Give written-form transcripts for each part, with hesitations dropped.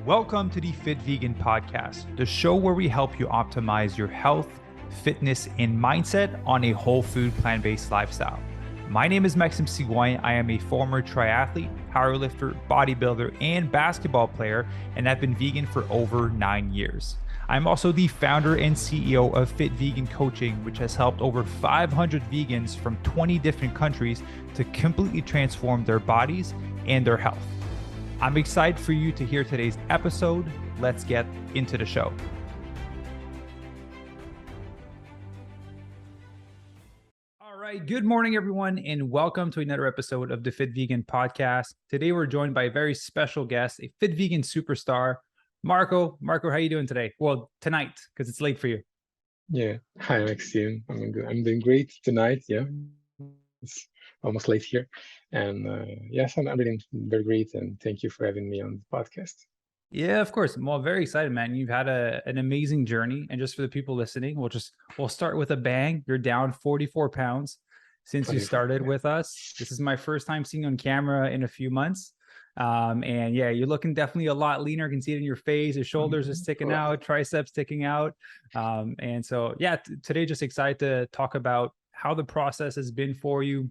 Welcome to the Fit Vegan Podcast, the show where we help you optimize your health, fitness, and mindset on a whole food, plant-based lifestyle. My name is Maxime. I am a former triathlete, powerlifter, bodybuilder, and basketball player, and I've been vegan for over 9 years. I'm also the founder and CEO of Fit Vegan Coaching, which has helped over 500 vegans from 20 different countries to completely transform their bodies and their health. I'm excited for you to hear today's episode. Let's get into the show. All right. Good morning, everyone, and welcome to another episode of the Fit Vegan Podcast. Today, we're joined by a very special guest, a Fit Vegan superstar, Marco. Marco, how are you doing today? Well, tonight, because it's late for you. Yeah. Hi, Maxime. I'm doing great tonight. Yeah. It's almost late here. And yes, I'm doing very great. And thank you for having me on the podcast. Yeah, of course. Well, very excited, man. You've had an amazing journey. And just for the people listening, we'll start with a bang. You're down 44 pounds since you started with us. This is my first time seeing you on camera in a few months. And yeah, you're looking definitely a lot leaner. I can see it in your face. Your shoulders are sticking out, triceps sticking out. And so, yeah, today just excited to talk about how the process has been for you,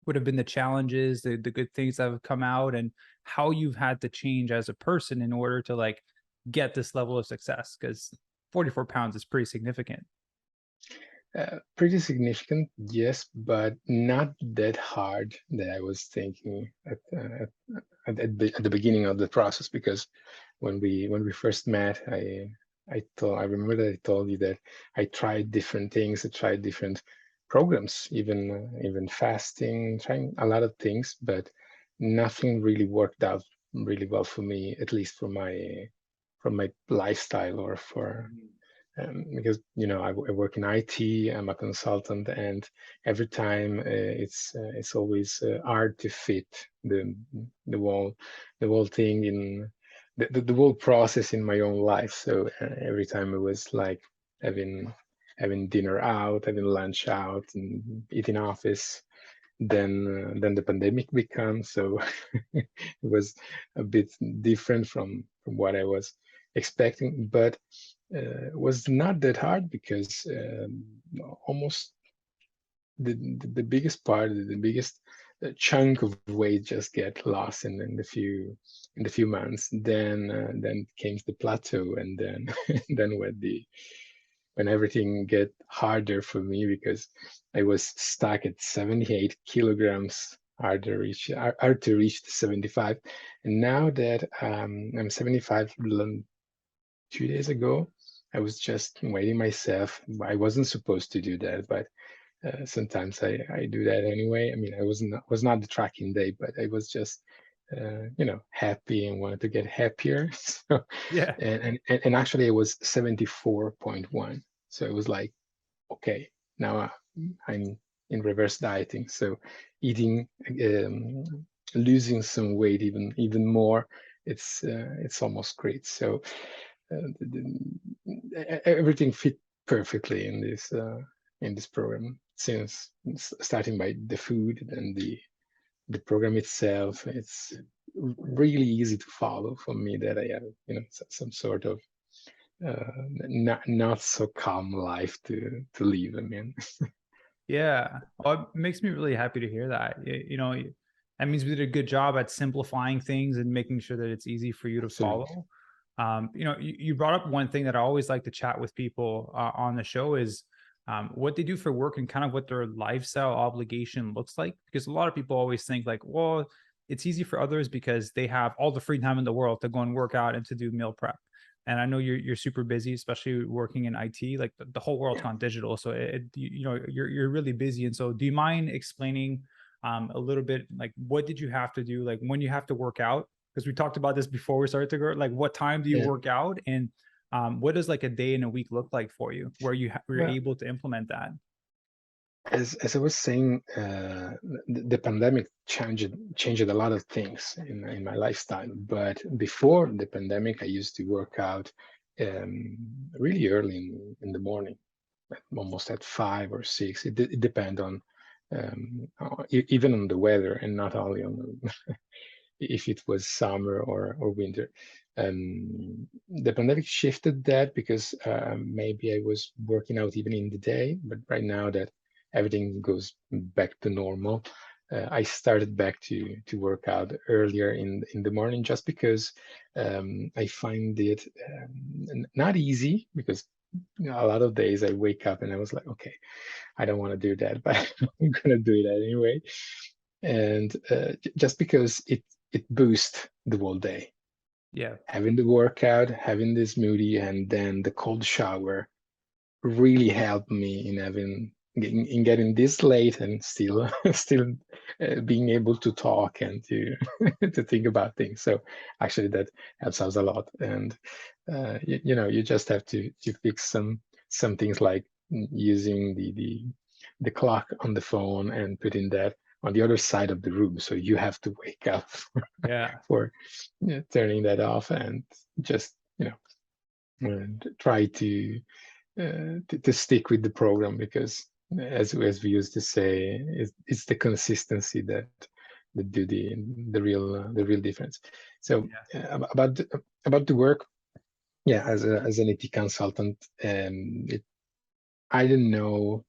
what have been the challenges, the good things that have come out, and how you've had to change as a person in order to like get this level of success, because 44 pounds is pretty significant. Pretty significant, yes, but not that hard that I was thinking at the beginning of the process. Because when we first met, I remember that I told you that I tried different things. I tried different programs, even fasting, trying a lot of things, but nothing really worked out really well for me, at least for my lifestyle or for because I work in IT. I'm a consultant, and every time it's always hard to fit the whole thing in the whole process in my own life. So every time it was like having dinner out, having lunch out, and eating office. Then the pandemic becomes, so it was a bit different from what I was expecting, but was not that hard because almost the biggest part, the biggest chunk of weight just get lost in the few months. Then came the plateau, and then then when everything get harder for me because I was stuck at 78 kilograms hard to reach the 75. And now that I'm 75, 2 days ago, I was just weighing myself. I wasn't supposed to do that, but sometimes I do that anyway. I mean, I was not the tracking day, but I was just happy and wanted to get happier. So Yeah. and actually, it was 74.1. So it was like, okay, now I'm in reverse dieting. So eating, losing some weight, even more. It's almost great. So everything fit perfectly in this program, since starting by the food and the program itself. It's really easy to follow for me, that I have some sort of not so calm life to live. I mean, Yeah. Well, it makes me really happy to hear that. That means we did a good job at simplifying things and making sure that it's easy for you to absolutely. follow. You brought up one thing that I always like to chat with people on the show is what they do for work and kind of what their lifestyle obligation looks like. Because a lot of people always think like, well, it's easy for others because they have all the free time in the world to go and work out and to do meal prep. And I know you're super busy, especially working in IT. Like the whole world's Yeah. gone digital, so you're really busy. And so, do you mind explaining a little bit like what did you have to do, like when you have to work out? Because we talked about this before we started to go. Like, what time do you Yeah. work out, and what does like a day in a week look like for you, where were Well, able to implement that? as I was saying, the pandemic changed a lot of things in my lifestyle. But before the pandemic, I used to work out really early in the morning, almost at 5 or 6. It depends on even on the weather, and not only on if it was summer or winter. The pandemic shifted that because maybe I was working out even in the day, but right now that everything goes back to normal, I started back to work out earlier in the morning just because I find it not easy because a lot of days I wake up and I was like, okay, I don't want to do that, but I'm gonna do it anyway. And just because it boosts the whole day. Yeah. Having the workout, having the smoothie, and then the cold shower really helped me in getting this late and still being able to talk and to to think about things. So actually that helps us a lot. And you just have to fix some things like using the clock on the phone and putting that on the other side of the room, so you have to wake up Yeah. for turning that off and just and try to stick with the program, because as we used to say, it's the consistency that do the real difference. So Yeah. about the work, yeah, as an IT consultant, I don't know,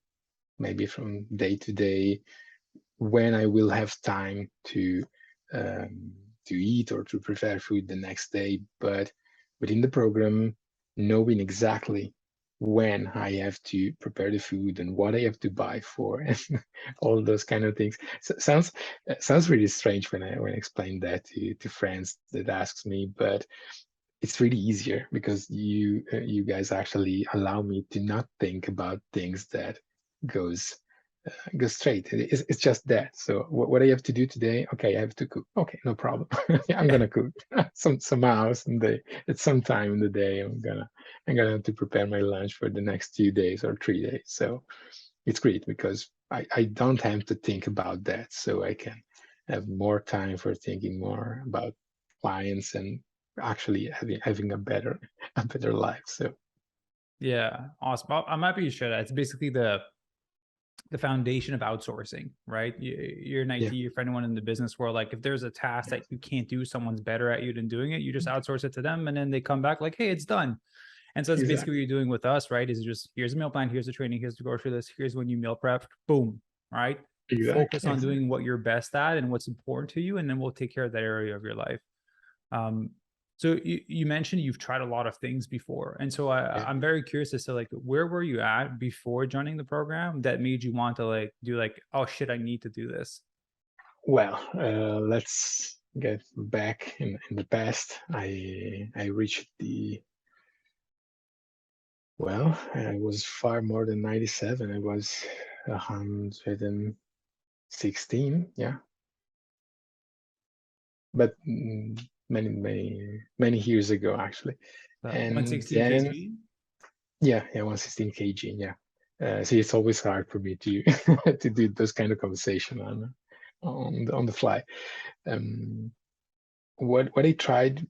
maybe from day to day when I will have time um, to eat or to prepare food the next day. But within the program, knowing exactly when I have to prepare the food and what I have to buy for, and all those kind of things. So, sounds really strange when I explain that to friends that asks me, but it's really easier because you guys actually allow me to not think about things that goes go straight. It's just that. So what I have to do today? Okay, I have to cook. Okay, no problem. I'm Yeah. gonna cook somehow someday at some time in the day. I'm gonna have to prepare my lunch for the next 2 days or 3 days. So it's great because I don't have to think about that. So I can have more time for thinking more about clients and actually having a better life. So Yeah. Awesome. I'm happy you share that. It's basically the foundation of outsourcing, right? You're an yeah, IT, for anyone in the business world, like if there's a task that you can't do, someone's better at you than doing it, you just outsource it to them and then they come back like, hey, it's done. And so that's basically what exactly, you're doing with us, right? Is just here's a meal plan, here's the training, here's the grocery list, here's when you meal prep, boom, right? Focus on exactly. doing what you're best at and what's important to you, and then we'll take care of that area of your life. Um, so you mentioned you've tried a lot of things before, and so Yeah. I'm very curious as to like where were you at before joining the program that made you want to like do like, oh shit, I need to do this. Well, let's get back in the past. I reached I was far more than 97. I was 116, yeah. But many years ago, actually. And 116 then, kg. yeah, 116 kg, yeah. See, it's always hard for me to to do those kind of conversation on the fly. Um, what I tried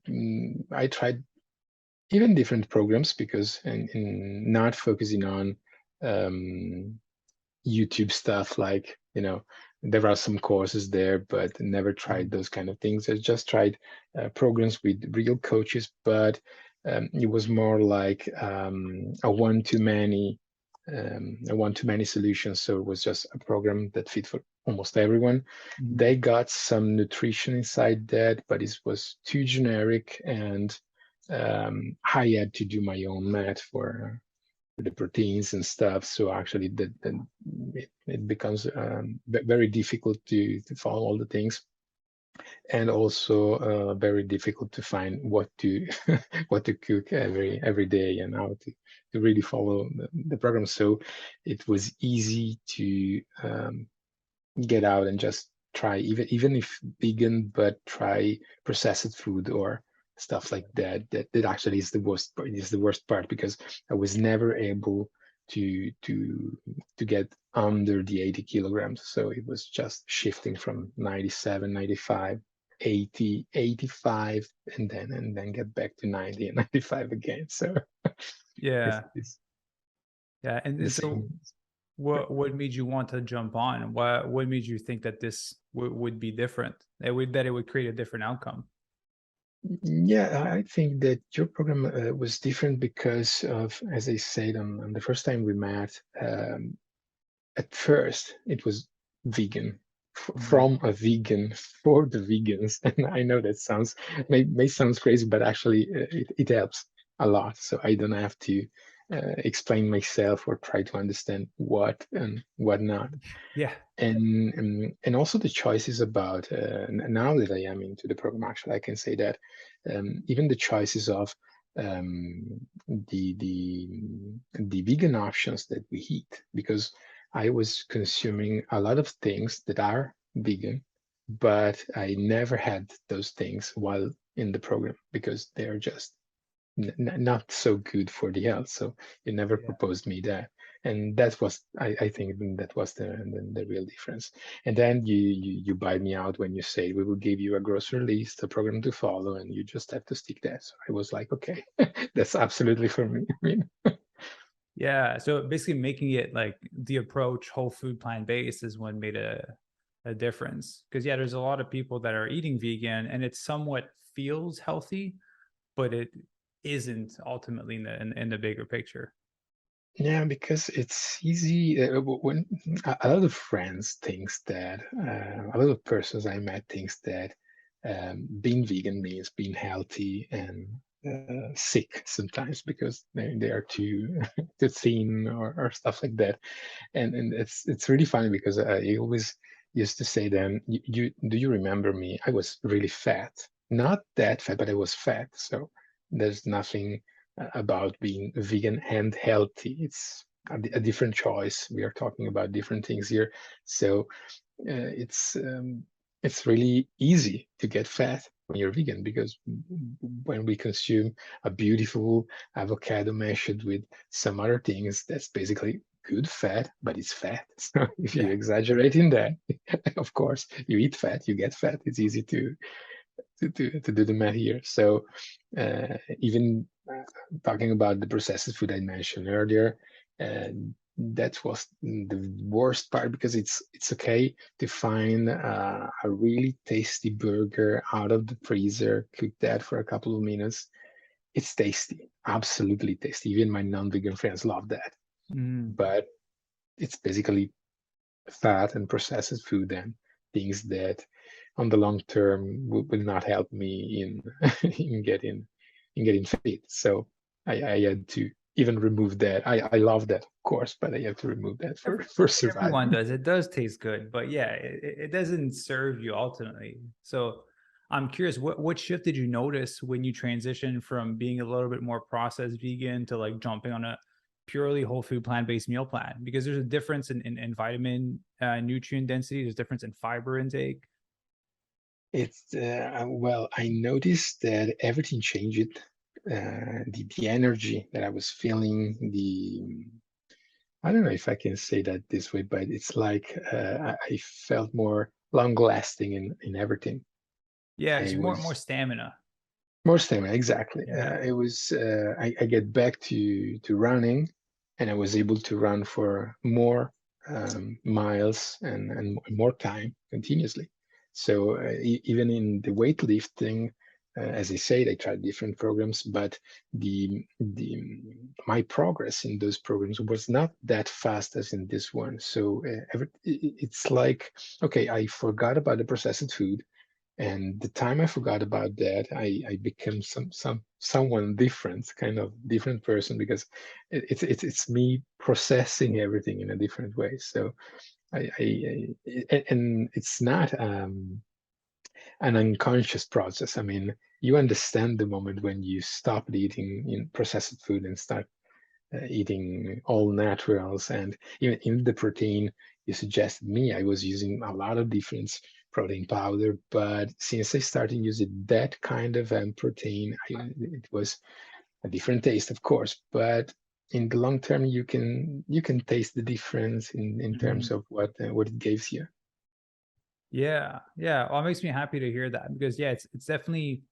even different programs because in not focusing on um, YouTube stuff, like there are some courses there, but never tried those kind of things. I just tried programs with real coaches, but it was more like a one-to-many solution. So it was just a program that fit for almost everyone. Mm-hmm. They got some nutrition inside that, but it was too generic, and I had to do my own math for the proteins and stuff. So actually, it becomes very difficult to follow all the things, and also very difficult to find what to what to cook every day and how to really follow the program. So it was easy to get out and just try, even if vegan, but try processed food or stuff like that. That actually is the worst part. Is the worst part because I was never able to get under the 80 kilograms. So it was just shifting from 97, 95, 80, 85, and then get back to 90 and 95 again. So it's, Yeah, it's yeah, the and so same. What made you want to jump on? What made you think that this would be different? That it would create a different outcome. Yeah, I think that your program was different because of, as I said on the first time we met, at first it was vegan, Mhm. from a vegan for the vegans. And I know that may sounds crazy, but actually it helps a lot. So I don't have to explain myself or try to understand what and what not. Yeah. And also the choices about now that I am into the program, actually I can say that even the choices of um, the vegan options that we eat, because I was consuming a lot of things that are vegan, but I never had those things while in the program because they are just not so good for the health. So you never Yeah. proposed me that, and that was I think that was the real difference. And then you buy me out when you say we will give you a grocery list, a program to follow, and you just have to stick that. So I was like, okay, that's absolutely for me. I mean, Yeah. So basically making it like the approach whole food plant based is what made a difference. Because yeah, there's a lot of people that are eating vegan and it somewhat feels healthy, but it isn't ultimately in the bigger picture. yeah, because it's easy when a lot of friends thinks that a lot of persons I met thinks that being vegan means being healthy and sick sometimes because they are too too thin or stuff like that. And it's really funny because I always used to say then, you do you remember me? I was really fat, not that fat, but I was fat. So there's nothing about being vegan and healthy. It's a different choice. We are talking about different things here. So it's really easy to get fat when you're vegan because when we consume a beautiful avocado mashed with some other things, that's basically good fat, but it's fat. So if you Yeah. exaggerate in that, of course, you eat fat, you get fat. It's easy to do the math here. So even talking about the processed food I mentioned earlier, that was the worst part because it's okay to find a really tasty burger out of the freezer, cook that for a couple of minutes. It's tasty, absolutely tasty. Even my non-vegan friends love that. Mm. But it's basically fat and processed food and things that on the long term will not help me in in getting fit. So I had to even remove that. I love that, of course, but I have to remove that for Everyone surviving. does. It does taste good, but yeah, it doesn't serve you ultimately. So I'm curious, what shift did you notice when you transitioned from being a little bit more processed vegan to like jumping on a purely whole food plant-based meal plan? Because there's a difference in vitamin nutrient density, there's a difference in fiber intake. It's well, I noticed that everything changed. The energy that I was feeling, the I don't know if I can say that this way, but it's like I felt more long lasting in everything. Yeah, I it's more was stamina. more stamina, exactly. Yeah. It was I get back to running, and I was able to run for more miles and more time continuously. So even in the weightlifting, as I said, I tried different programs, but the my progress in those programs was not that fast as in this one. So it's like okay, I forgot about the processed food, and the time I forgot about that, I became someone different, kind of different person because it's me processing everything in a different way. So and it's not an unconscious process. I mean, you understand the moment when you stop eating in processed food and start eating all naturals, and even in the protein you suggested me, I was using a lot of different protein powder, but since I started using that kind of protein, it was a different taste, of course, but in the long term you can taste the difference in terms Mhm. of what it gives you. Yeah, yeah. Well, it makes me happy to hear that because yeah, it's definitely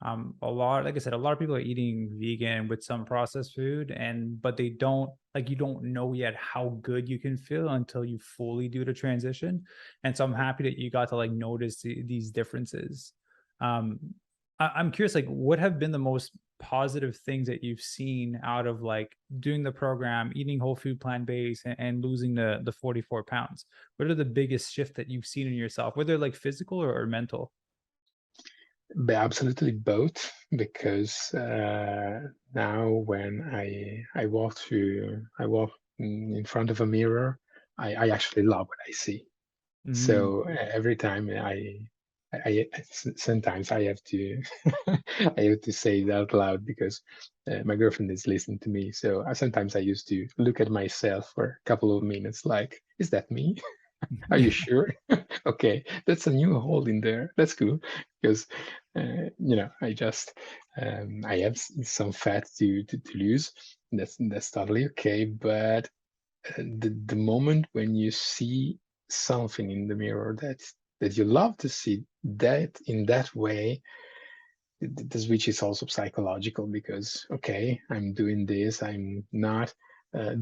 A lot, like I said, a lot of people are eating vegan with some processed food, and but they don't like, you don't know yet how good you can feel until you fully do the transition. And so I'm happy that you got to like notice these differences. Um, I'm curious, like, what have been the most positive things that you've seen out of like doing the program, eating whole food, plant based, and losing the 44 pounds? What are the biggest shift that you've seen in yourself, whether like physical or mental? But absolutely both, because now when I walk in front of a mirror, I actually love what I see. Mm, So every time sometimes I have to I have to say it out loud because my girlfriend is listening to me. So sometimes I used to look at myself for a couple of minutes, like, is that me? Are you sure? Okay, that's a new hole in there. That's cool because I just I have some fat to lose. That's totally okay. But the moment when you see something in the mirror that you love to see that in that way, the switch is also psychological because okay, I'm doing this, I'm not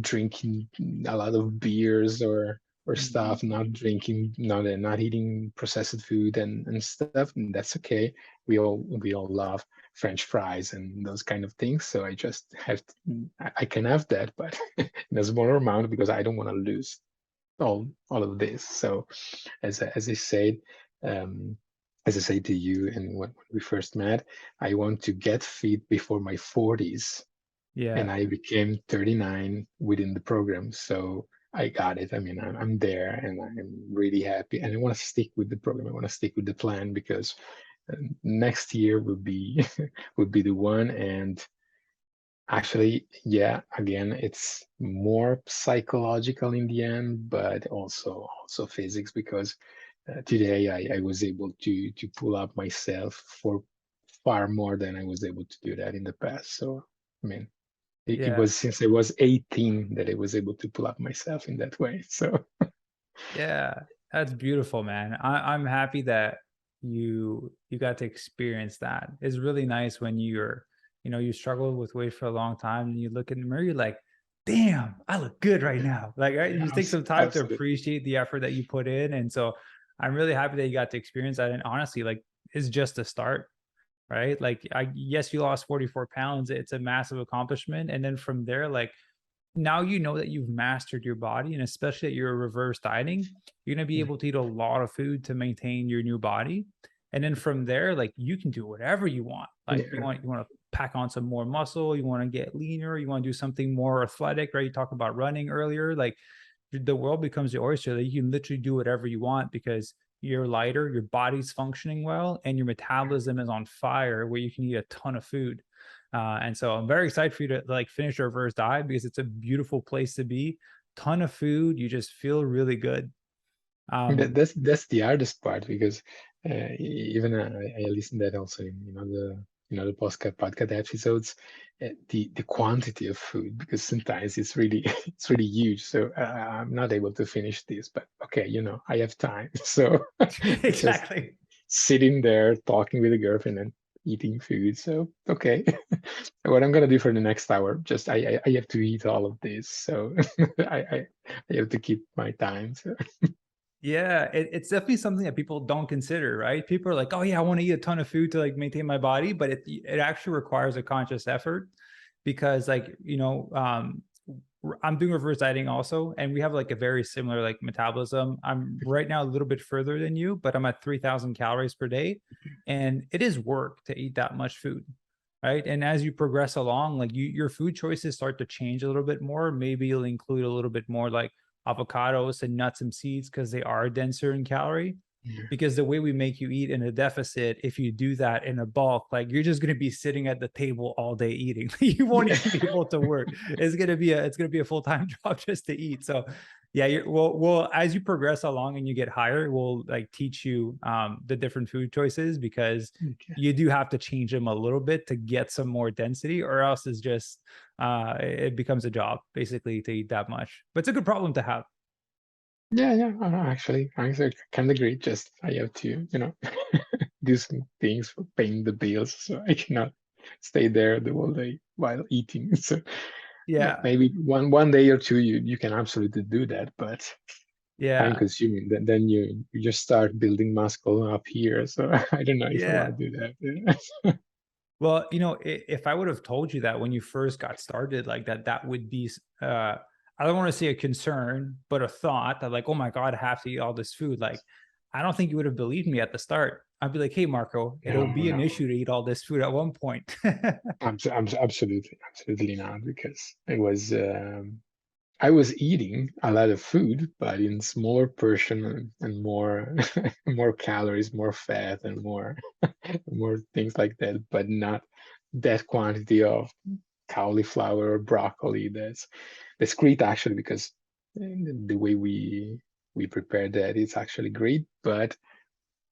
drinking a lot of beers or mhm. stuff, not drinking, not eating processed food and stuff, and that's okay. We all love French fries and those kind of things, so I just have I can have that, but in a smaller amount because I don't want to lose all of this. So as I said, um, as I say to you, and when we first met, I want to get fit before my 40s, and Yeah. I became 39 within the program. So I got it. I mean, I'm there, and I'm really happy, and I want to stick with the program. I want to stick with the plan because next year will be would be the one. And actually, yeah, again, it's more psychological in the end, but also physics because today I was able to pull up myself for far more than I was able to do that in the past. So, I mean, it Yeah. was since I was 18 that I was able to pull up myself in that way. So, Yeah, that's beautiful, man. I'm happy that you got to experience that. It's really nice when you struggle with weight for a long time and you look in the mirror, you're like, damn, I look good right now. Like, right? yeah, You take some time to absolutely. appreciate the effort that you put in. And so I'm really happy that you got to experience that. And honestly, like, it's just a start, right? Like, yes, you lost 44 pounds. It's a massive accomplishment. And then from there, like, now you know that you've mastered your body, and especially that you're reverse dieting, you're going to be Yeah, able to eat a lot of food to maintain your new body. And then from there, like, you can do whatever you want. Like, you yeah, want you want to pack on some more muscle, you want to get leaner, you want to do something more athletic, right? You talked about running earlier. Like, the world becomes your oyster that you can literally do whatever you want because you're lighter, your body's functioning well, and your metabolism is on fire where you can eat a ton of food. And so I'm very excited for you to like finish your reverse diet because it's a beautiful place to be. Ton of food, you just feel really good. Um, that's the hardest part because even I listened that also in the podcast episodes, the quantity of food because sometimes it's really it's really huge. So I'm not able to finish this, but okay, I have time, so it's just exactly. sitting there talking with a girlfriend and eating food. So okay, what I'm gonna do for the next hour, just I have to eat all of this, so I have to keep my time. So. Yeah, it's definitely something that people don't consider, right? People are like, "Oh yeah, I want to eat a ton of food to like maintain my body," but it actually requires a conscious effort because, like, I'm doing reverse dieting also, and we have like a very similar like metabolism. I'm right now a little bit further than you, but I'm at 3,000 calories per day, and it is work to eat that much food, right? And as you progress along, like your food choices start to change a little bit more. Maybe you'll include a little bit more like avocados and nuts and seeds because they are denser in calorie. Because the way we make you eat in a deficit, if you do that in a bulk, like you're just going to be sitting at the table all day eating. You won't Yeah. even be able to work. It's gonna be a full time job just to eat. So yeah, well, as you progress along and you get higher, we'll like teach you the different food choices because Okay. you do have to change them a little bit to get some more density, or else it's just it becomes a job basically to eat that much. But it's a good problem to have. Yeah. Actually, I kind of agree. Just I have to, do some things for paying the bills, so I cannot stay there the whole day while eating. So Yeah. maybe one day or two, you can absolutely do that, but time Yeah. consuming. Then you just start building muscle up here. So I don't know if I want Yeah. to do that. Well, if I would have told you that when you first got started, like that would be, I don't want to say a concern, but a thought that like, oh my God, I have to eat all this food. Like, I don't think you would have believed me at the start. I'd be like, hey, Marco, it'll No, be an no. issue to eat all this food at one point. Absolutely not, because I was eating a lot of food, but in smaller portion and more more calories, more fat, and more things like that, but not that quantity of cauliflower or broccoli. That's great actually, because the way we prepare that is actually great, but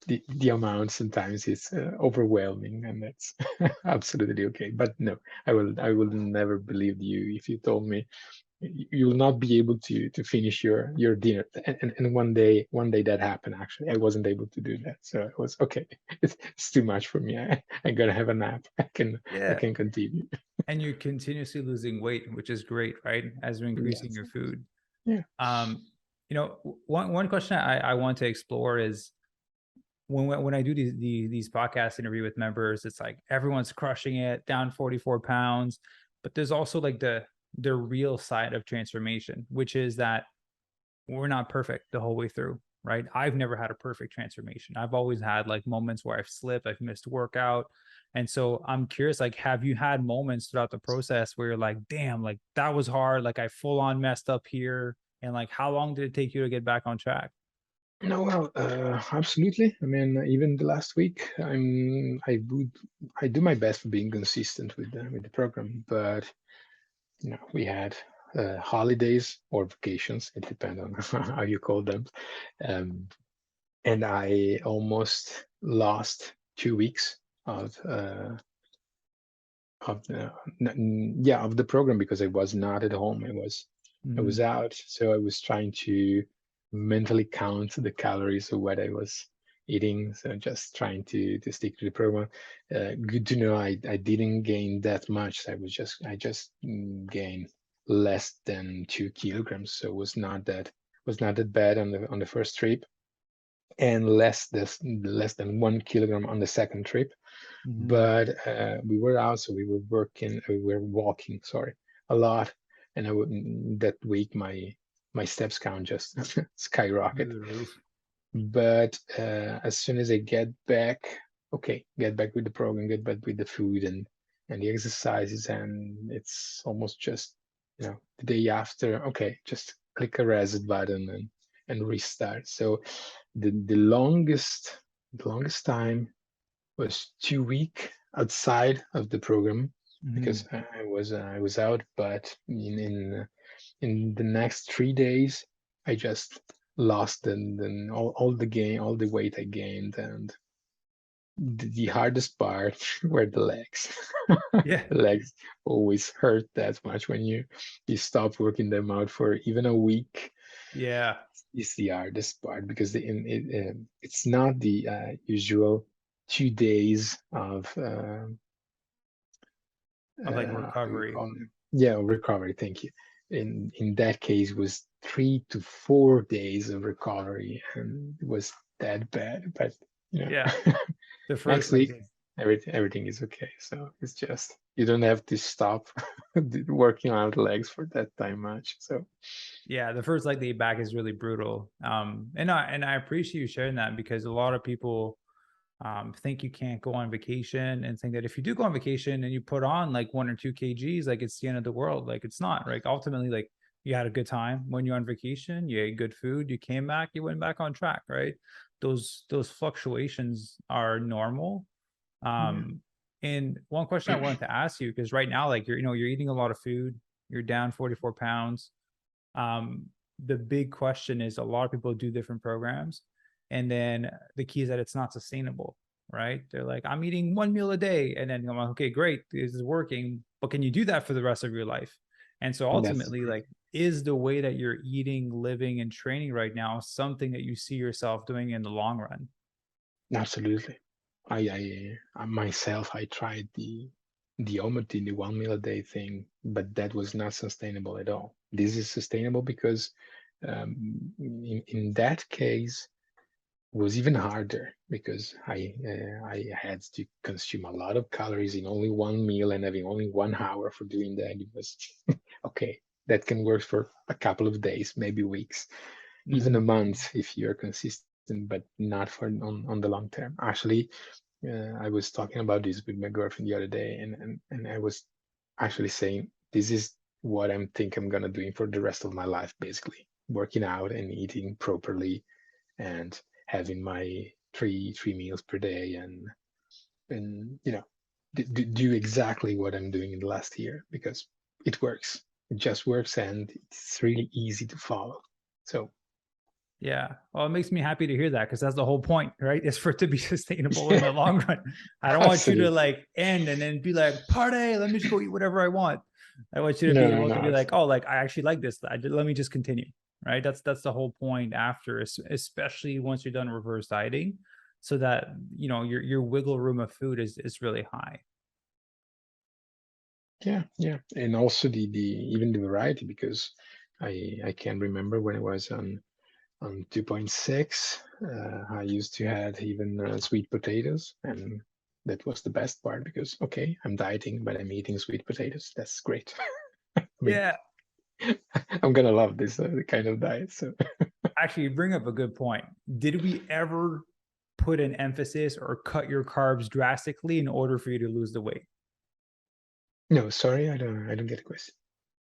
the amount sometimes is overwhelming, and that's absolutely okay. But no, I will never believe you if you told me you'll not be able to finish your dinner. And one day that happened. Actually, I wasn't able to do that, so it was okay. It's too much for me. I gotta have a nap. I Yeah. can continue. And you're continuously losing weight, which is great, right? As you're increasing Yes. your food. Yeah. Um, one question I want to explore is when I do these podcast interview with members, it's like everyone's crushing it, down 44 pounds, but there's also like the real side of transformation, which is that we're not perfect the whole way through, right? I've never had a perfect transformation. I've always had like moments where I've slipped, I've missed workout. And so I'm curious, like, have you had moments throughout the process where you're like, damn, like that was hard, like I full on messed up here? And like, how long did it take you to get back on track? No, well, absolutely. I mean, even the last week, I do my best for being consistent with the program, but we had holidays or vacations. It depends on how you call them. Um, and I almost lost 2 weeks of of the program, because I was not at home. I was Mhm. out, so I was trying to mentally count the calories of what I was eating. So just trying to stick to the program. Good to know I didn't gain that much. I just gained less than 2 kilograms, so it was not that bad on the first trip, and less than 1 kilogram on the second trip. Mhm. But we were out, so we were walking, sorry, a lot. And that week my steps count just skyrocket. Through the roof. But as soon as I get back with the program, get back with the food and the exercises, and it's almost just the day after, okay, just click a reset button and restart. So the longest time was 2 week outside of the program, because Mhm. I was out. But in the next 3 days, I just lost all the weight I gained. And the hardest part were the legs. Yeah. The legs always hurt that much when you stop working them out for even a week. Yeah. Is the hardest part, because it's not the usual 2 days of Of like how do you recovery. call it? Yeah, recovery. Thank you. In that case, was 3 to 4 days of recovery, and it was that bad. But you know, Yeah. The first next like week everything is okay. So it's just you don't have to stop working out legs for that time much. So yeah, the first like day back is really brutal. And I appreciate you sharing that because a lot of people think you can't go on vacation and think that if you do go on vacation and you put on like 1 or 2 kgs, like it's the end of the world. Like it's not, right? Ultimately, like you had a good time when you're on vacation, you ate good food, you came back, you went back on track, right? Those fluctuations are normal. yeah, And one question I wanted to ask you, because right now, like you're eating a lot of food, you're down 44 pounds. um, the big question is a lot of people do different programs, and then the key is that it's not sustainable, right? They're like, I'm eating one meal a day, and then I'm like, okay, great, this is working, but can you do that for the rest of your life? And so that's ultimately, like, is the way that you're eating, living, and training right now something that you see yourself doing in the long run? Absolutely. I myself, I tried the Ometein, the 1 meal a day thing, but that was not sustainable at all. This is sustainable because in that case was even harder because I had to consume a lot of calories in only 1 meal and having only 1 hour for doing that. It was okay. That can work for a couple of days, maybe weeks, even a Mhm. month if you're consistent, but not for on the long term. Actually, I was talking about this with my girlfriend the other day, and I was actually saying this is what I'm think I'm gonna doing for the rest of my life, basically working out and eating properly and having my three meals per day and do exactly what I'm doing in the last year because it works. It just works and it's really easy to follow. So Yeah. Well, it makes me happy to hear that because that's the whole point, right? Is for it to be sustainable in the long run. I don't want you to absolutely. like end and then be like, party, let me just go eat whatever I want. I want you to be No, able to be no. like, oh, like I actually like this. Let me just continue. Right. That's the whole point after, especially once you're done reverse dieting, so that your wiggle room of food is really high. Yeah, yeah. And also the even the variety because I can remember when I was on 2.6, I used to had even sweet potatoes, and that was the best part because okay, I'm dieting, but I'm eating sweet potatoes. That's great. I mean, Yeah. I'm gonna love this kind of diet. So Actually, you bring up a good point. Did we ever put an emphasis or cut your carbs drastically in order for you to lose the weight? no, sorry, I don't get a question.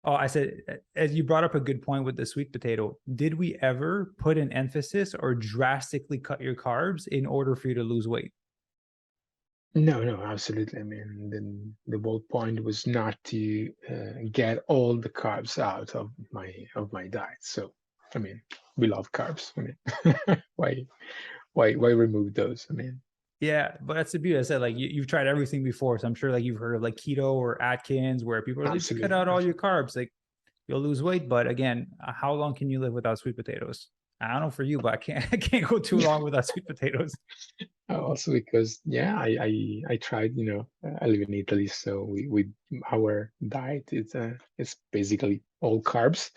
Oh, I said, as you brought up a good point with the sweet potato, did we ever put an emphasis or drastically cut your carbs in order for you to lose weight? No, no, absolutely. I mean, the whole point was not to get all the carbs out of my diet. So, I mean, we love carbs. I mean, why remove those? I mean, Yeah, but that's the beauty. I said, like you've tried everything before, so I'm sure like you've heard of like keto or Atkins, where people are like, just cut absolutely, out all your absolutely. carbs, like you'll lose weight. But again, how long can you live without sweet potatoes? I don't know for you, but I can't. I can't go too long without sweet potatoes. Also because yeah, I tried. I live in Italy, so we our diet it's basically all carbs,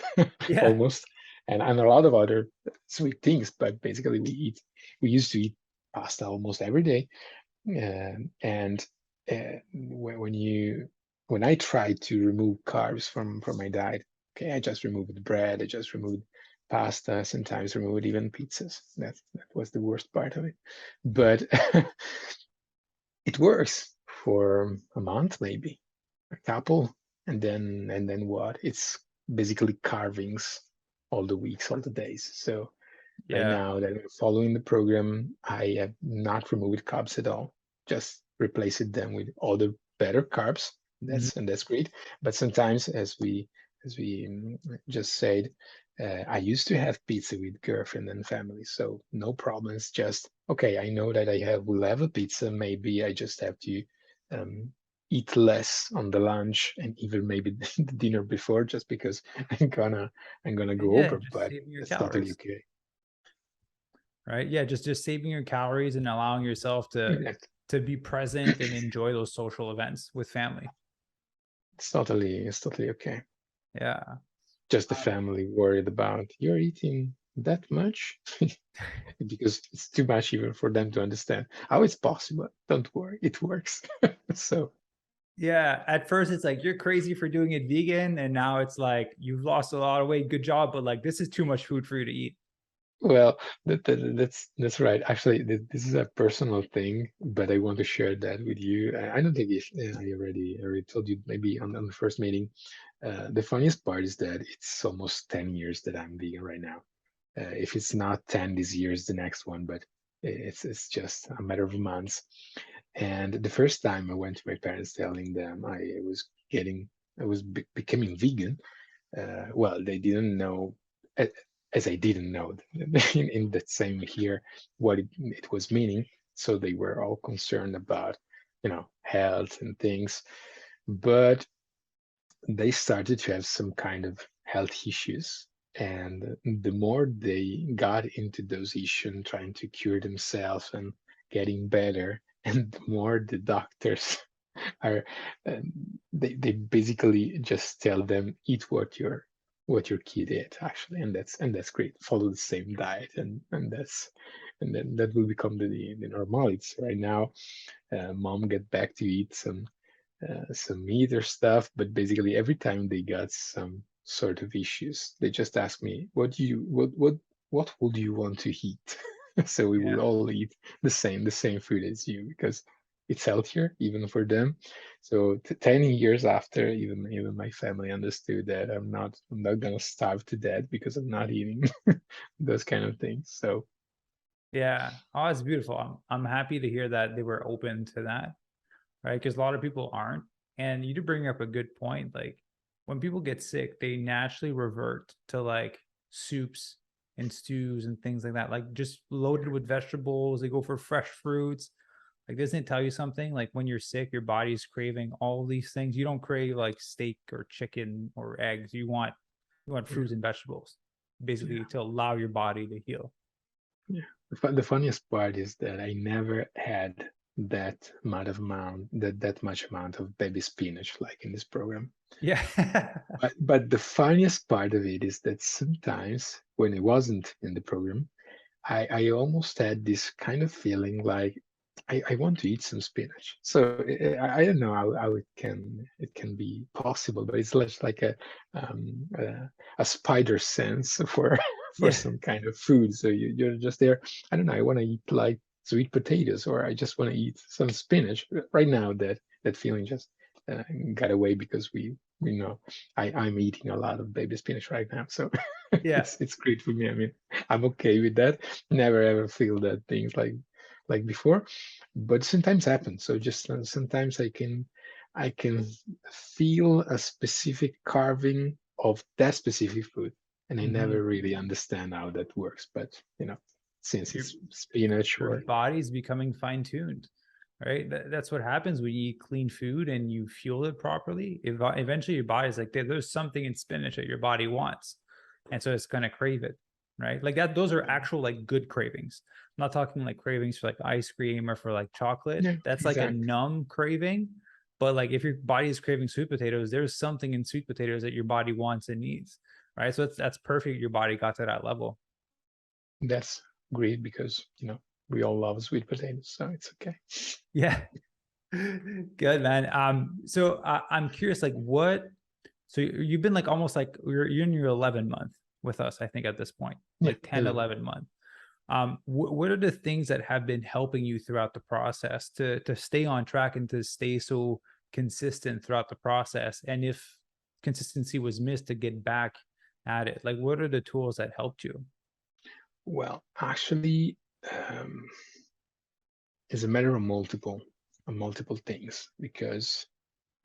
Yeah. almost, and a lot of other sweet things. But basically, we used to eat pasta almost every day. And when I tried to remove carbs from my diet, okay, I just removed bread, I just removed pasta, sometimes removed even pizzas. That was the worst part of it. But it works for a month, maybe a couple, and then what? It's basically carvings all the weeks, all the days. So right Yeah. now that I'm following the program, I have not removed carbs at all. Just replaced them with other better carbs. Mhm. And that's great. But sometimes, as we just said, I used to have pizza with girlfriend and family, so no problems. Just okay. I know that will have a pizza. Maybe I just have to um, eat less on the lunch and even maybe the dinner before, just because I'm gonna go Yeah, over. just But saving your that's totally calories, okay. right? Yeah, just saving your calories and allowing yourself to be present and enjoy those social events with family. It's totally okay. Yeah. Just the Uh, family worried about you're eating that much because it's too much even for them to understand how it's possible. Don't worry, it works. So yeah. At first, it's like you're crazy for doing it vegan, and now it's like you've lost a lot of weight. Good job, but like this is too much food for you to eat. well, that's right. Actually, this is a personal thing, but I want to share that with you. I don't think if I already told you maybe on the first meeting. The funniest part is that it's almost 10 years that I'm vegan right now. If it's not 10 this year, is the next one, but it's just a matter of months. And the first time I went to my parents telling them I was becoming vegan, well, they didn't know, a- as I didn't know in that same year what it was meaning. So they were all concerned about, health and things. But they started to have some kind of health issues. And the more they got into those issues and trying to cure themselves and getting better, and the more the doctors are, they basically just tell them eat what your kid ate actually, and that's great. Follow the same diet, and then that will become the normality. So right now, mom get back to eat some meat or stuff, but basically every time they got some sort of issues, they just ask me, what would you want to eat? So we will Yeah. all eat the same food as you because it's healthier even for them. So 10 years after, even my family understood that I'm not gonna starve to death because I'm not eating those kind of things. So Yeah. Oh, it's beautiful. I'm happy to hear that they were open to that, right? Because a lot of people aren't. And you do bring up a good point. Like when people get sick, they naturally revert to like soups and stews and things like that, like just loaded with vegetables. They go for fresh fruits. Like, doesn't it tell you something? Like when you're sick, your body's craving all these things. You don't crave like steak or chicken or eggs. You want yeah, fruits and vegetables, basically yeah. to allow your body to heal. Yeah. The funniest part is that I never had that much amount of baby spinach like in this program. Yeah. But the funniest part of it is that sometimes when it wasn't in the program, I almost had this kind of feeling like I want to eat some spinach. So I don't know how it can be possible, but it's less like um, a spider sense for for Yeah. some kind of food. So you're just there. I don't know. I want to eat like sweet potatoes, or I just want to eat some spinach. Right now, that feeling just got away because we know I'm eating a lot of baby spinach right now. So Yeah. it's great for me. I mean, I'm okay with that. Never ever feel that things like before, but sometimes happens. So just sometimes I can feel a specific carving of that specific food, and I never Mhm. really understand how that works. But since Your it's spinach your or body's becoming fine-tuned, right? That's what happens when you eat clean food and you fuel it properly. Eventually, your body's like, there's something in spinach that your body wants, and so it's gonna crave it, right? Like that. Those are actual like good cravings. I'm not talking like cravings for like ice cream or for like chocolate. yeah, That's like a exactly. numb craving. But like if your body is craving sweet potatoes, there's something in sweet potatoes that your body wants and needs, right? So that's perfect. Your body got to that level. That's great because we all love sweet potatoes, so it's okay. Yeah. Good, man. So I'm curious, like so you've been like almost like you're in your 11 month with us, I think at this point, Yeah, like 10, 11. 11 month. What are the things that have been helping you throughout the process to stay on track and to stay so consistent throughout the process? And if consistency was missed, to get back at it, like what are the tools that helped you? Well, actually, um, it's a matter of multiple things because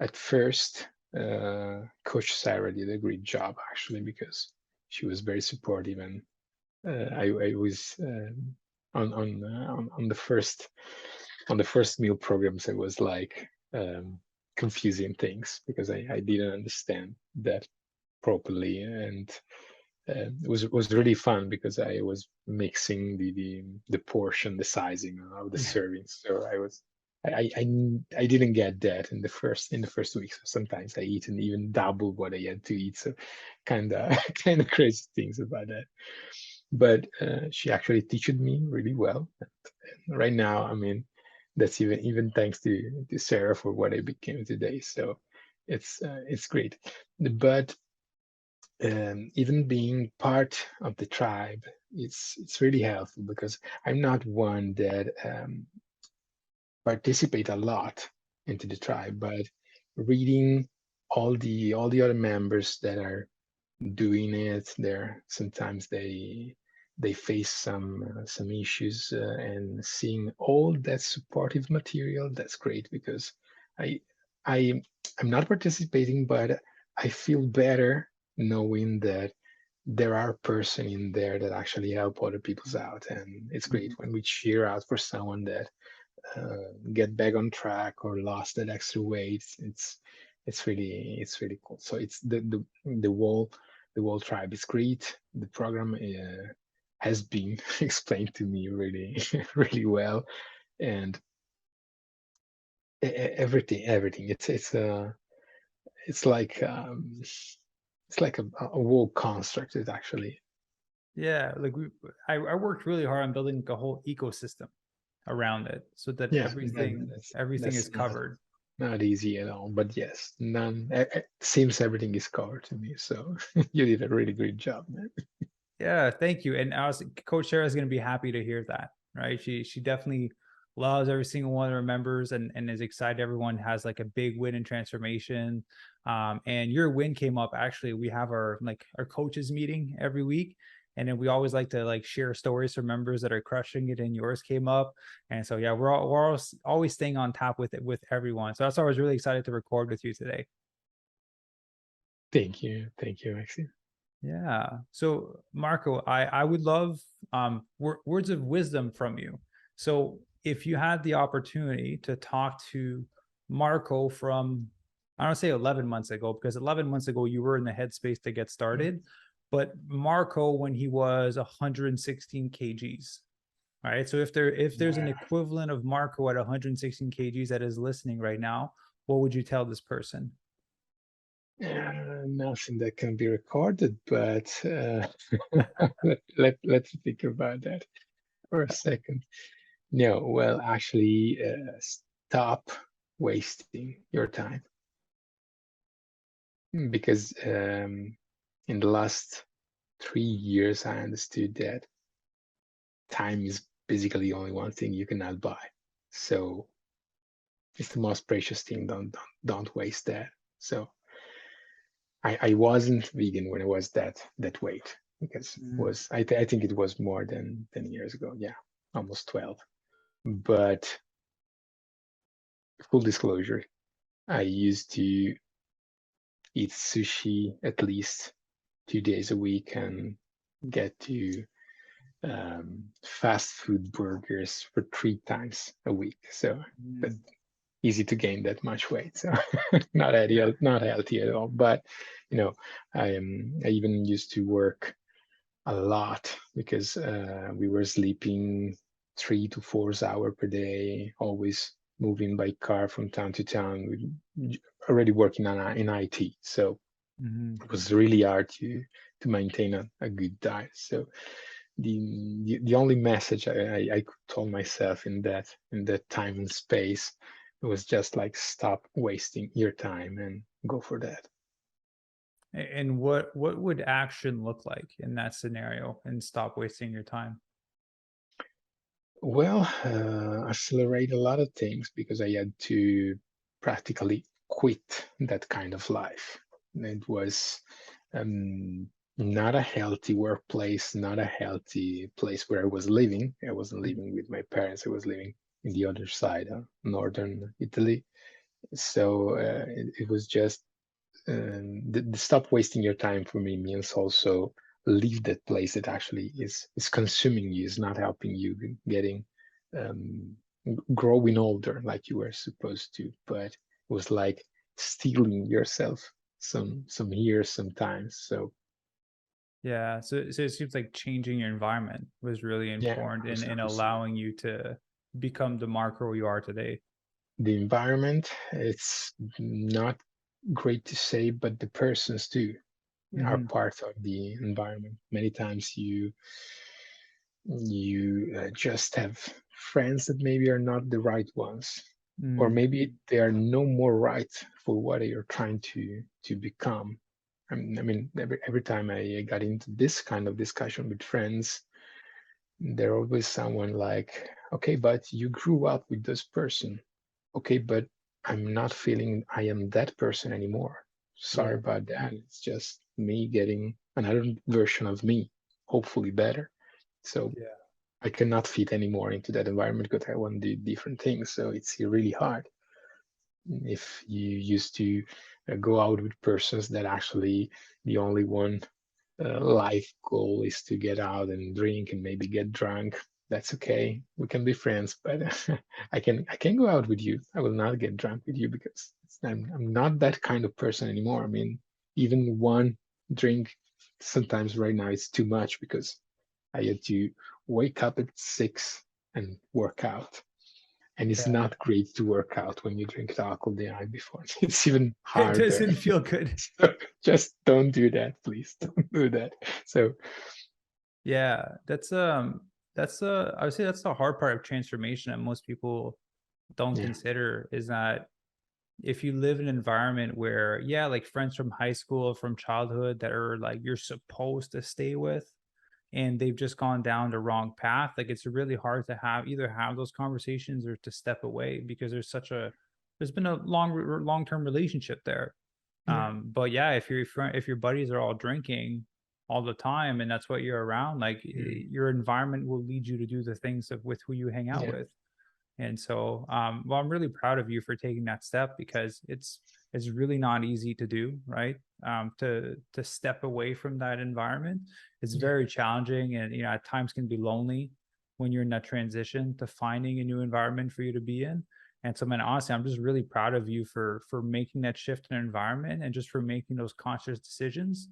at first, Coach Sarah did a great job actually because she was very supportive, and I was on the first meal programs. I was like confusing things because I didn't understand that properly, and it was really fun because I was mixing the portion, the sizing of the Yeah. servings. So I didn't get that in the first week. So sometimes I eat and even double what I had to eat. So kind of kind of crazy things about that. But she actually teached me really well. And right now, I mean, that's even thanks to Sarah for what I became today. So it's great. But even being part of the tribe, it's really helpful because I'm not one that participate a lot into the tribe, but reading all the other members that are doing it, there sometimes they face some issues, and seeing all that supportive material, that's great because I I I'm not participating, but I feel better knowing that there are person in there that actually help other people's out, and it's great Mhm. when we cheer out for someone that get back on track or lost that extra weight. It's really cool. So it's the whole the whole tribe is great. The program has been explained to me really, really well, and everything. It's like a whole construct. It actually, Yeah, like I worked really hard on building a whole ecosystem around it so that yeah, everything is that's covered. not easy at all. But yes, none. It seems everything is covered to me. So you did a really great job, man. Yeah, thank you. And Coach Sarah is going to be happy to hear that, right? She definitely loves every single one of her members and is excited everyone has like a big win and transformation. And your win came up actually. We have our coaches meeting every week. And then we always like to like share stories from members that are crushing it, and yours came up. And so yeah, we're always staying on top with it with everyone. So that's why I was really excited to record with you today. Thank you, Maxime. Yeah. So Marco, I would love words of wisdom from you. So if you had the opportunity to talk to Marco from, I don't say 11 months ago, because 11 months ago you were in the headspace to get started, but Marco when he was 116 kgs. All right. So if there's an equivalent of Marco at 116 kgs that is listening right now, what would you tell this person? Nothing that can be recorded, but let's think about that for a second. No, well, actually, stop wasting your time because in the last 3 years, I understood that time is basically only one thing you cannot buy. So it's the most precious thing. Don't waste that. So I wasn't vegan when I was that weight because Mm, was I think it was more than 10 years ago. Yeah, almost 12. But full disclosure, I used to eat sushi at least 2 days a week and get to fast food burgers for 3 times a week. So, but mm, easy to gain that much weight. So yeah. not healthy at all. But you know, I even used to work a lot because we were sleeping 3 to 4 hours per day, always moving by car from town to town. We already working in IT, so Mhm. it was really hard to maintain a good diet. So the only message I told myself in that time and space was just like stop wasting your time and go for that. And what would action look like in that scenario and stop wasting your time? Well, accelerate a lot of things because I had to practically quit that kind of life. It was not a healthy workplace, not a healthy place where I was living. I wasn't living with my parents. I was living in the other side, northern Italy. So it was just the stop wasting your time for me means also leave that place that actually is consuming you, is not helping you getting um, growing older like you were supposed to, but it was like stealing yourself some years sometimes. So Yeah. So it seems like changing your environment was really yeah, important in absolutely. allowing you to become the marker you are today. The environment, it's not great to say, but the persons too are Hmm. part of the environment. Many times you just have friends that maybe are not the right ones, or Mm, maybe they are no more right for what you're trying to become. I mean, every time I got into this kind of discussion with friends, there always someone like, okay, but you grew up with this person. Okay, but I'm not feeling I am that person anymore. Sorry yeah. about that. It's just me getting another version of me, hopefully better. So Yeah. I cannot fit anymore into that environment because I want to do different things. So it's really hard. If you used to go out with persons that actually the only one life goal is to get out and drink and maybe get drunk, that's okay. We can be friends, but I can go out with you. I will not get drunk with you because I'm not that kind of person anymore. I mean, even one drink sometimes right now it's too much because I had to wake up at 6 and work out. And it's Yeah. not great to work out when you drink alcohol the night before. It's even It harder. doesn't feel good. So just don't do that, please. Don't do that. So Yeah, that's I would say that's the hard part of transformation that most people don't yeah, consider is that if you live in an environment where, yeah, like friends from high school, from childhood that are like you're supposed to stay with, and they've just gone down the wrong path, like it's really hard to have either have those conversations or to step away because there's been a long-term relationship there. yeah, But yeah, if your buddies are all drinking all the time and that's what you're around, like mm, your environment will lead you to do the things of with who you hang out yeah, with. And so, well, I'm really proud of you for taking that step because it's really not easy to do, right? To step away from that environment. It's yeah, very challenging, and at times can be lonely when you're in that transition to finding a new environment for you to be in. And so, man, honestly, I'm just really proud of you for making that shift in environment and just for making those conscious decisions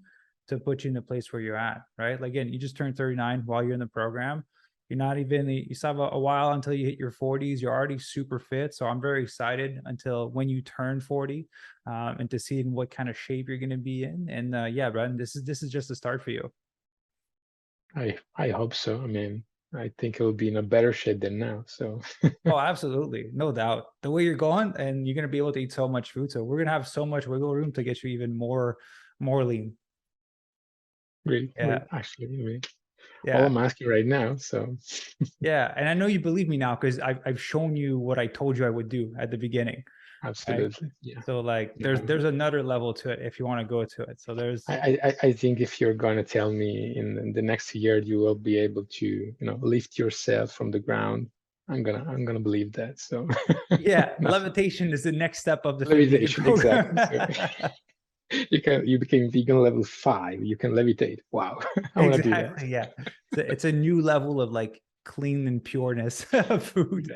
to put you in the place where you're at, right? Like again, you just turned 39 while you're in the program. You're not even, you still have a while until you hit your 40s. You're already super fit. So I'm very excited until when you turn 40 and to see in what kind of shape you're going to be in. And yeah, Brandon, this is just the start for you. I hope so. I mean, I think it'll be in a better shape than now. So Oh, absolutely. No doubt. The way you're going and you're going to be able to eat so much food. So we're going to have so much wiggle room to get you even more lean. great, great. Yeah. Actually, I mean, all Yeah. I'm asking right now. So Yeah. And I know you believe me now because I've shown you what I told you I would do at the beginning. Right. absolutely, yeah. So like No, there's another level to it if you want to go to it. So there's I think if you're going to tell me in the next year you will be able to, lift yourself from the ground, I'm gonna believe that. So yeah, nothing. levitation is the next step of the Fit Vegan Levitation, program. exactly. So you became vegan level 5. You can levitate. Wow, I want to do that. Exactly. Yeah. It's a new level of like clean and pureness of food.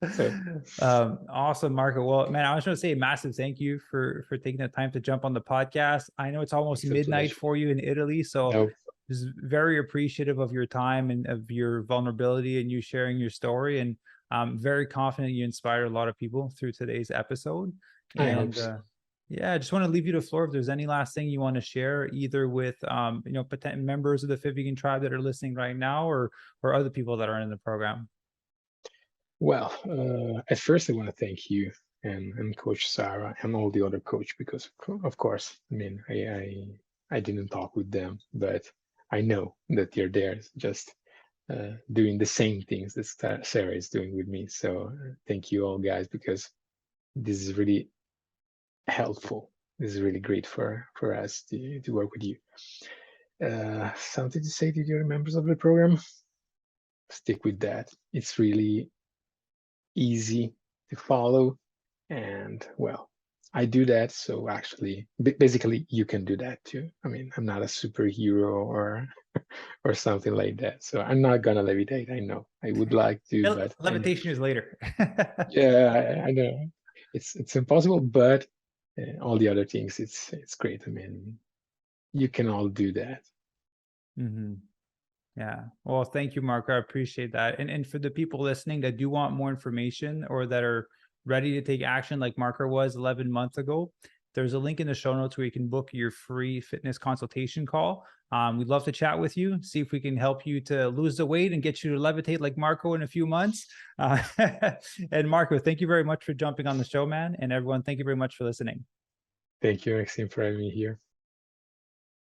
Exactly. So Awesome, Marco. Well, man, I was going to say a massive thank you for taking the time to jump on the podcast. I know it's almost it's a midnight pleasure. for you in Italy, so No, just very appreciative of your time and of your vulnerability and you sharing your story. And I'm very confident you inspired a lot of people through today's episode. I hope And so. yeah, I just want to leave you the floor if there's any last thing you want to share, either with potential members of the Fit Vegan tribe that are listening right now, or other people that are in the program. Well, at first I want to thank you and Coach Sarah and all the other coach because of course, I mean, I didn't talk with them, but I know that they're there just doing the same things that Sarah is doing with me. So thank you all guys because this is really helpful. This is really great for us to work with you. Something to say to your members of the program? Stick with that. It's really easy to follow, and well, I do that. So actually, basically, you can do that too. I mean, I'm not a superhero or something like that. So I'm not gonna levitate. I know I would like to, but I know. Levitation is later. Yeah, I know it's impossible, but all the other things, it's great. I mean, you can all do that. hmm Yeah. Well, thank you, Mark. I appreciate that. And for the people listening that do want more information or that are ready to take action like Marker was 11 months ago, there's a link in the show notes where you can book your free fitness consultation call. We'd love to chat with you, see if we can help you to lose the weight and get you to levitate like Marco in a few months. And Marco, thank you very much for jumping on the show, man. And everyone, thank you very much for listening. Thank you, Maxime, for having me here.